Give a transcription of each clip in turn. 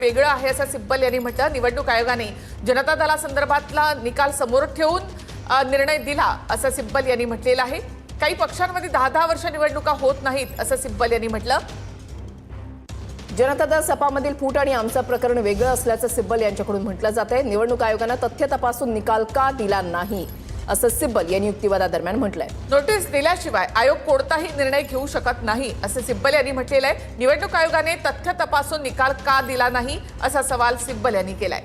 वेगळं आहे असं सिब्बल यांनी म्हटलं। निवडणूक आयोगाने जनता दलासंदर्भातला निकाल समोर ठेवून निर्णय दिला असं सिब्बल यांनी म्हटलेलं आहे। काही पक्षांमध्ये 10-10 वर्ष निवडणुका होत नाहीत असं सिब्बल यांनी म्हटलं। जनता दल सपामधील फूट आणि आमचं प्रकरण वेगळं असल्याचं सिब्बल यांच्याकडून म्हटलं जातंय। निवडणूक आयोगाने तथ्य तपासून निकाल का दिला नाही असं सिब्बल यांनी युक्तिवादादरम्यान म्हटलंय। नोटीस दिल्याशिवाय आयोग कोणताही निर्णय घेऊ शकत नाही असं सिब्बल यांनी म्हटलेलं आहे। निवडणूक आयोगाने तथ्य तपासून निकाल का दिला नाही असा सवाल सिब्बल यांनी केलाय।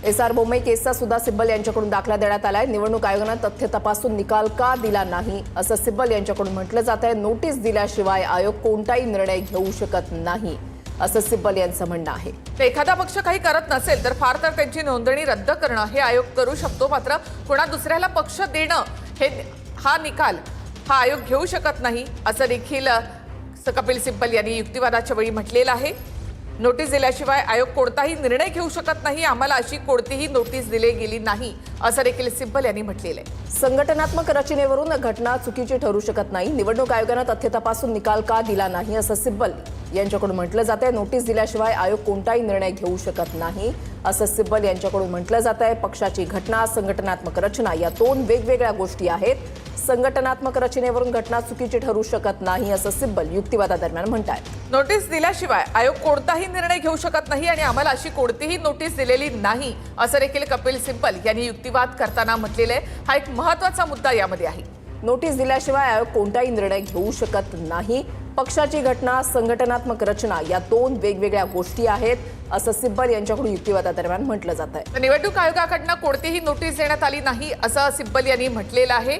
एसआर बोम्मई केसचा सुद्धा सिब्बल यांच्याकडून दाखला देण्यात आलाय। निवडणूक आयोगाने तथ्य तपासून निकाल का दिला नाही असं सिब्बल यांच्याकडून म्हटलं जातंय। नोटीस दिल्याशिवाय आयोग कोणताही निर्णय घेऊ शकत नाही असं सिब्बल यांचं म्हणणं आहे। एखादा पक्ष काही करत नसेल तर फार तर त्यांची नोंदणी रद्द करणं हे आयोग करू शकतो, मात्र कोणा दुसऱ्याला पक्ष देणं हा निकाल आयोग घेऊ शकत नाही असं देखील कपिल सिब्बल यांनी युक्तिवादाच्या वेळी म्हटलेलं आहे। नोटीस दिल्याशिवाय आयोग कोणताही निर्णय घेऊ शकत नाही, आम्हाला अशी कोणतीही नोटीस दिली गेली नाही असं देखील सिब्बल यांनी म्हटलेलं आहे। संघटनात्मक रचनेवरून घटना चुकीची ठरू शकत नाही। निवडणूक आयोगाने तथ्य तपासून निकाल का दिला नाही असं सिब्बल यांच्याकडून म्हटलं जातंय। नोटीस दिल्याशिवाय आयोग कोणताही निर्णय घेऊ शकत नाही असं सिब्बल यांच्याकडून म्हटलं जातंय। पक्षाची घटना, संघटनात्मक रचना या दोन वेगवेगळ्या गोष्टी आहेत। संघटनात्मक रचनेवरून घटना चुकीची ठरू शकत नाही असं सिब्बल युक्तिवादादरम्यान म्हणतात। नोटीस दिल्याशिवाय आयोग कोणताही निर्णय घेऊ शकत नाही आणि आम्हाला अशी कोणतीही नोटीस दिलेली नाही असं देखील कपिल सिब्बल यांनी युक्तिवाद करताना म्हटलेलं आहे। हा एक महत्त्वाचा मुद्दा यामध्ये आहे। नोटीस दिल्याशिवाय आयोग कोणताही निर्णय घेऊ शकत नाही। पक्षाची घटना, संघटनात्मक रचना या दोन वेगवेगळ्या गोष्टी आहेत असं सिब्बल यांच्याकडून युक्तिवादादरम्यान म्हटलं जात आहे। निवडणूक आयोगाकडून कोणतीही नोटीस देण्यात आली नाही असं सिब्बल यांनी म्हटलेलं आहे।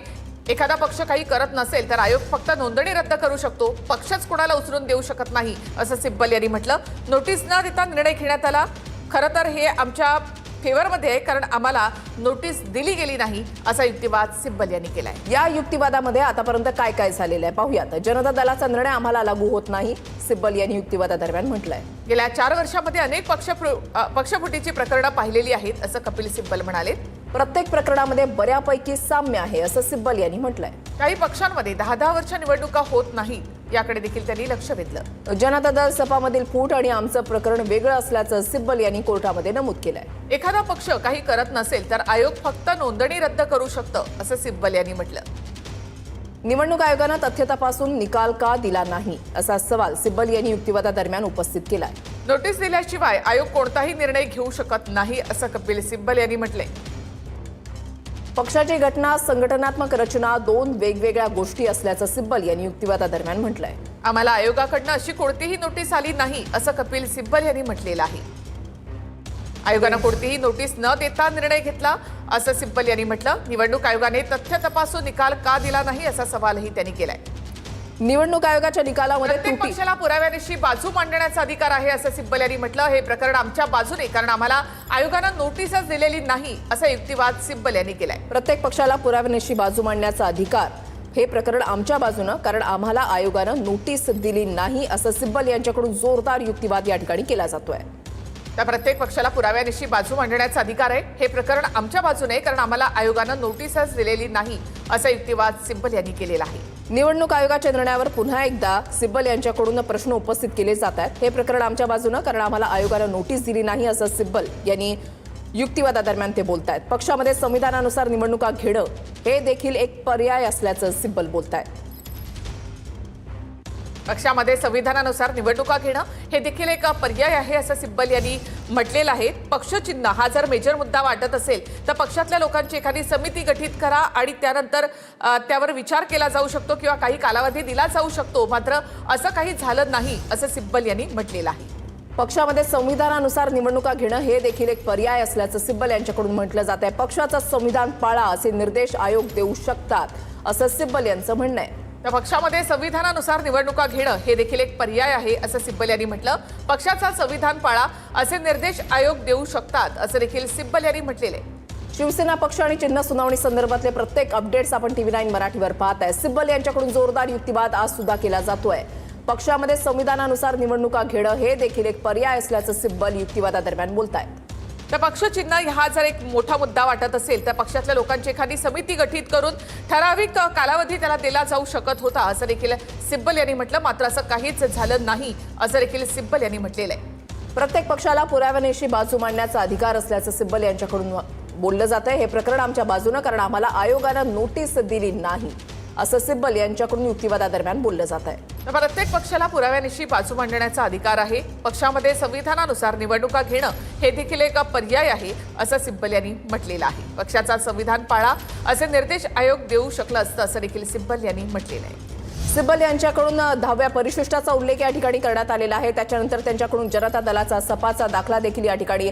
एखादा पक्ष काही करत नसेल तर आयोग फक्त नोंदणी रद्द करू शकतो, पक्षच कोणाला उचलून देऊ शकत नाही असं सिब्बल यांनी म्हटलं। नोटीस न देता निर्णय घेण्यात आला, खरं तर हे आमच्या फेवरमध्ये आहे कारण आम्हाला नोटीस दिली गेली नाही असा युक्तिवाद सिब्बल यांनी केलाय। या युक्तिवादामध्ये आतापर्यंत काय काय झालेलं आहे पाहूयात। जनता दलाचा निर्णय आम्हाला लागू होत नाही, सिब्बल यांनी युक्तिवादादरम्यान म्हटलंय। गेल्या 4 वर्षांमध्ये अनेक पक्षफुटीची प्रकरणं पाहिलेली आहेत असं कपिल सिब्बल म्हणाले। प्रत्येक प्रकरणामध्ये बऱ्यापैकी साम्य आहे असं सिब्बल यांनी म्हटलंय। काही पक्षांमध्ये 10-10 वर्ष निवडणुका होत नाहीत याकडे देखील त्यांनी लक्ष वेधलं। जनता दल सपामधील फूट आणि आमचं प्रकरण वेगळं असल्याचं सिब्बल यांनी कोर्टामध्ये नमूद केलंय। एखादा पक्ष काही करत नसेल तर आयोग फक्त नोंदणी रद्द करू शकतं असं सिब्बल यांनी म्हटलं। निवडणूक आयोगाने तथ्य तपासून निकाल का दिला नाही असा सवाल सिब्बल यांनी युक्तिवादादरम्यान उपस्थित केलाय। नोटीस दिल्याशिवाय आयोग कोणताही निर्णय घेऊ शकत नाही असं कपिल सिब्बल यांनी म्हटलंय। पक्षाची घटना, संघटनात्मक रचना दोन वेगवेगळ्या गोष्टी असल्याचं सिब्बल यांनी युक्तिवादादरम्यान म्हटलंय। आम्हाला आयोगाकडून अशी कोणतीही नोटीस आली नाही असं कपिल सिब्बल यांनी म्हटलेलं आहे। आयोगाने कोणतीही नोटीस न देता निर्णय घेतला असं सिब्बल यांनी म्हटलं। निवडणूक आयोगाने तथ्य तपासून निकाल का दिला नाही असा सवालही त्यांनी केलाय। निवडणूक आयोगाच्या निकालामध्ये प्रत्येक पक्षाला पुराव्यानिशी बाजू मांडण्याचा अधिकार आहे असं सिब्बल यांनी म्हटलं। हे प्रकरण आमच्या बाजूने कारण आम्हाला आयोगाने नोटीसच दिलेली नाही असा युक्तिवाद सिब्बल यांनी केलाय। प्रत्येक पक्षाला पुराव्यानिशी बाजू मांडण्याचा अधिकार, हे प्रकरण आमच्या बाजूने कारण आम्हाला आयोगाने नोटीस दिली नाही असं सिब्बल यांच्याकडून जोरदार युक्तिवाद या ठिकाणी केला जातोय। त्या प्रत्येक पक्षाला पुराव्यानिशी बाजू मांडण्याचा अधिकार आहे, हे प्रकरण आमच्या बाजूने कारण आम्हाला आयोगाने नोटीसच दिलेली नाही असा युक्तिवाद सिब्बल यांनी केलेला आहे। निवडणूक आयोगाच्या निर्णयावर पुन्हा एकदा सिब्बल यांच्याकडून प्रश्न उपस्थित केले जात आहेत। हे प्रकरण आमच्या बाजूने कारण आम्हाला आयोगाने नोटीस दिली नाही असं सिब्बल यांनी युक्तिवादादरम्यान ते बोलतायत। पक्षामध्ये संविधानानुसार निवडणुका घेणं हे देखील एक पर्याय असल्याचं सिब्बल बोलतायत। पक्षामध्ये संविधानानुसार निवडणुका घेणं हे देखील एक पर्याय आहे असं सिब्बल यांनी म्हटलेलं आहे। पक्षचिन्ह हा जर मेजर मुद्दा वाटत असेल तर पक्षातल्या लोकांची एखादी समिती गठीत करा आणि त्यानंतर त्यावर विचार केला जाऊ शकतो किंवा काही कालावधी दिला जाऊ शकतो, मात्र असं काही झालं नाही असं सिब्बल यांनी म्हटलेलं आहे। पक्षामध्ये संविधानानुसार निवडणुका घेणं हे देखील एक पर्याय असल्याचं सिब्बल यांच्याकडून म्हटलं जात आहे। पक्षाचं संविधान पाळा असे निर्देश आयोग देऊ शकतात असं सिब्बल यांचं म्हणणं आहे। त्या पक्षामध्ये संविधानानुसार निवडणुका घेणं हे देखील एक पर्याय आहे असं सिब्बल यांनी म्हटलं। पक्षाचा संविधान पाळा असे निर्देश आयोग देऊ शकतात असं देखील सिब्बल यांनी म्हटलेलं आहे। शिवसेना पक्ष आणि चिन्ह सुनावणी संदर्भातले प्रत्येक अपडेट्स आपण TV9 मराठीवर पाहत आहे। सिब्बल यांच्याकडून जोरदार युक्तिवाद आज सुद्धा केला जातोय। पक्षामध्ये संविधानानुसार निवडणुका घेणं हे देखील एक पर्याय असल्याचं सिब्बल युक्तिवादादरम्यान बोलतायत। तर पक्षचिन्ह हा जर एक मोठा मुद्दा वाटत असेल तर पक्षातल्या लोकांची एखादी समिती गठीत करून ठराविक कालावधी त्याला दिला जाऊ शकत होता असं देखील सिब्बल यांनी म्हटलं. मात्र असं काहीच झालं नाही असं देखील सिब्बल यांनी म्हटलेलं आहे. प्रत्येक पक्षाला पुराव्यानिशी बाजू मांडण्याचा अधिकार असल्याचं सिब्बल यांच्याकडून बोललं जात आहे. हे प्रकरण आमच्या बाजूनं कारण आम्हाला आयोगानं नोटीस दिली नाही असं सिब्बल यांच्याकडून युक्तिवादादरम्यान बोललं जात आहे. तर प्रत्येक पक्षाला पुराव्यानिशी बाजू मांडण्याचा अधिकार आहे. पक्षामध्ये संविधानानुसार निवडणुका घेणं हे देखील एक पर्याय आहे असं सिब्बल यांनी म्हटलेलं आहे. पक्षाचा संविधान पाळा असे निर्देश आयोग देऊ शकलं असतं असं देखील सिब्बल यांनी म्हटलेलं आहे. सिब्बल यांच्याकडून 10व्या परिशिष्टाचा उल्लेख या ठिकाणी करण्यात आलेला आहे. त्याच्यानंतर त्यांच्याकडून जनता दलाचा सपाचा दाखला देखील या ठिकाणी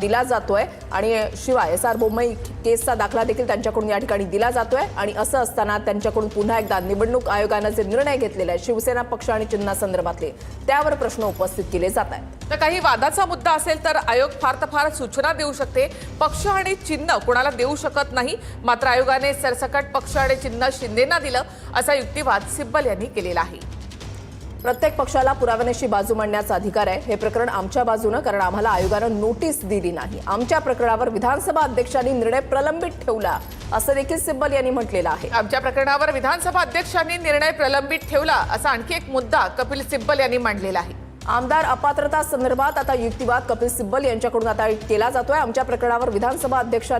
दिला जातोय आणि शिवाय SR बोम्मई केसचा दाखला देखील त्यांच्याकडून या ठिकाणी दिला जातोय. आणि असं असताना त्यांच्याकडून पुन्हा एकदा निवडणूक आयोगानं जे निर्णय घेतलेले आहेत शिवसेना पक्ष आणि चिन्हासंदर्भातले त्यावर प्रश्न उपस्थित केले जात आहेत. तर काही वादाचा मुद्दा असेल तर आयोग फार तर फार सूचना देऊ शकते. पक्ष आणि चिन्ह कोणाला देऊ शकत नाही. मात्र आयोगाने सरसकट पक्ष आणि चिन्ह शिंदेना दिलं असा युक्तिवाद सिब्बल यांनी केलेला आहे. प्रत्येक पक्षाला पुराव्यानिशी बाजू मांडण्याचा अधिकार आहे. हे प्रकरण आमच्या बाजूनं कारण आम्हाला आयोगानं नोटीस दिली नाही. आमच्या प्रकरणावर विधानसभा अध्यक्षांनी निर्णय प्रलंबित ठेवला असं देखील सिब्बल यांनी म्हटलेलं आहे. आमच्या प्रकरणावर विधानसभा अध्यक्षांनी निर्णय प्रलंबित ठेवला असा आणखी एक मुद्दा कपिल सिब्बल यांनी मांडलेला आहे. आमदार अपात्रता संदर्भात आता युक्तिवाद कपिल सिब्बल यांच्याकडून आता केला जातोय. आमच्या प्रकरणावर विधानसभा अध्यक्षांनी